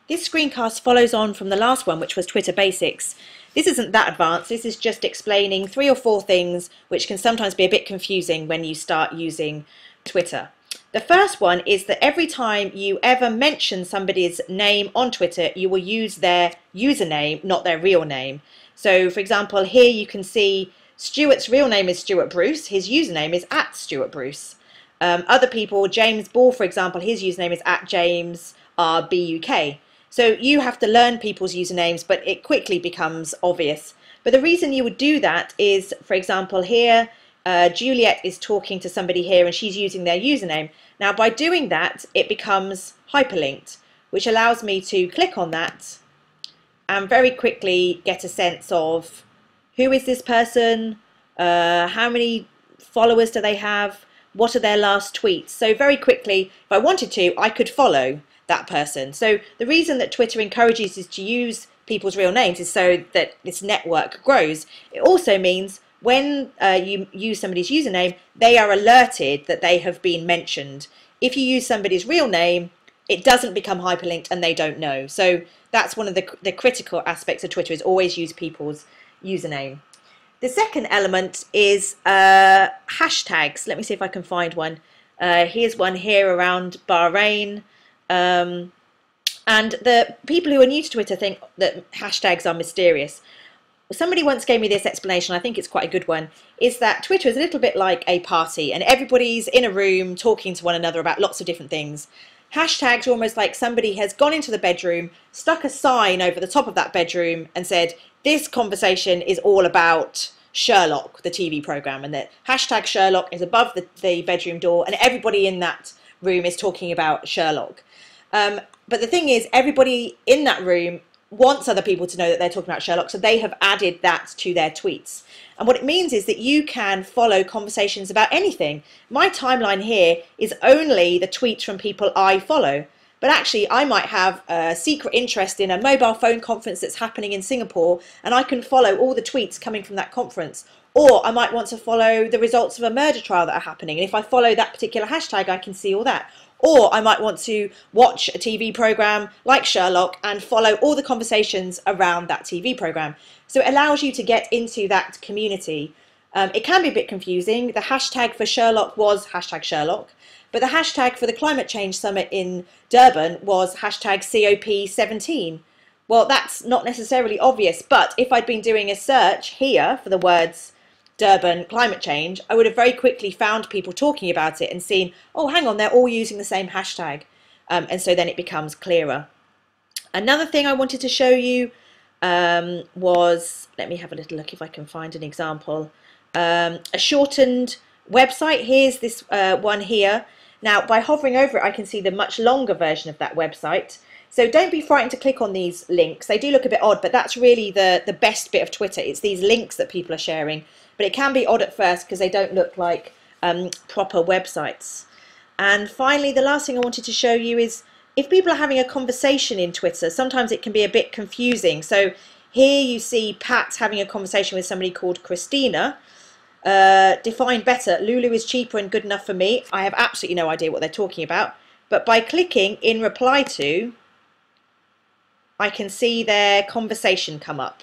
This screencast follows on from the last one, which was Twitter Basics. This isn't that advanced. This is just explaining 3 or 4 things which can sometimes be a bit confusing when you start using Twitter. The first one is that every time you ever mention somebody's name on Twitter, you will use their username, not their real name. So, for example, here you can see Stuart's real name is Stuart Bruce. His username is @StuartBruce. Other people, James Ball, for example, his username is @JamesRBUK. So you have to learn people's usernames, but it quickly becomes obvious. But the reason you would do that is, for example, here, Juliet is talking to somebody here and she's using their username. Now, by doing that, it becomes hyperlinked, which allows me to click on that and very quickly get a sense of who is this person, how many followers do they have, what are their last tweets. So very quickly, if I wanted to, I could follow that person. So the reason that Twitter encourages us to use people's real names is so that this network grows. It also means when you use somebody's username, they are alerted that they have been mentioned. If you use somebody's real name, it doesn't become hyperlinked and they don't know. So that's one of the critical aspects of Twitter, is always use people's username. The second element is hashtags. Let me see if I can find one. Here's one here around Bahrain. And the people who are new to Twitter think that hashtags are mysterious. Somebody once gave me this explanation, I think it's quite a good one, is that Twitter is a little bit like a party and everybody's in a room talking to one another about lots of different things. Hashtags are almost like somebody has gone into the bedroom, stuck a sign over the top of that bedroom and said, this conversation is all about Sherlock, the TV program, and that hashtag Sherlock is above the bedroom door and everybody in that room is talking about Sherlock. But the thing is, everybody in that room wants other people to know that they're talking about Sherlock, so they have added that to their tweets. And what it means is that you can follow conversations about anything. My timeline here is only the tweets from people I follow, but actually I might have a secret interest in a mobile phone conference that's happening in Singapore, and I can follow all the tweets coming from that conference. Or I might want to follow the results of a murder trial that are happening, and if I follow that particular hashtag, I can see all that. Or I might want to watch a TV program like Sherlock and follow all the conversations around that TV program. So it allows you to get into that community. It can be a bit confusing. The hashtag for Sherlock was hashtag Sherlock, but the hashtag for the Climate Change Summit in Durban was hashtag COP17. Well, that's not necessarily obvious, but if I'd been doing a search here for the words Durban climate change, I would have very quickly found people talking about it and seen, oh, hang on, they're all using the same hashtag. And so then it becomes clearer. Another thing I wanted to show you was, let me have a little look if I can find an example, a shortened website. Here's this one here. Now, by hovering over it, I can see the much longer version of that website. So don't be frightened to click on these links. They do look a bit odd, but that's really the best bit of Twitter. It's these links that people are sharing. But it can be odd at first because they don't look like proper websites. And finally, the last thing I wanted to show you is if people are having a conversation in Twitter, sometimes it can be a bit confusing. So here you see Pat having a conversation with somebody called Christina. Define better, Lulu is cheaper and good enough for me. I have absolutely no idea what they're talking about. But by clicking in reply to, I can see their conversation come up.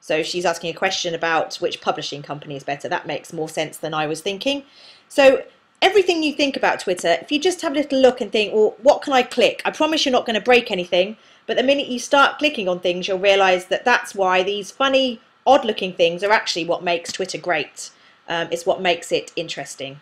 So she's asking a question about which publishing company is better. That makes more sense than I was thinking. So everything you think about Twitter, if you just have a little look and think, well, what can I click? I promise you're not going to break anything. But the minute you start clicking on things, you'll realise that that's why these funny, odd-looking things are actually what makes Twitter great. It's what makes it interesting.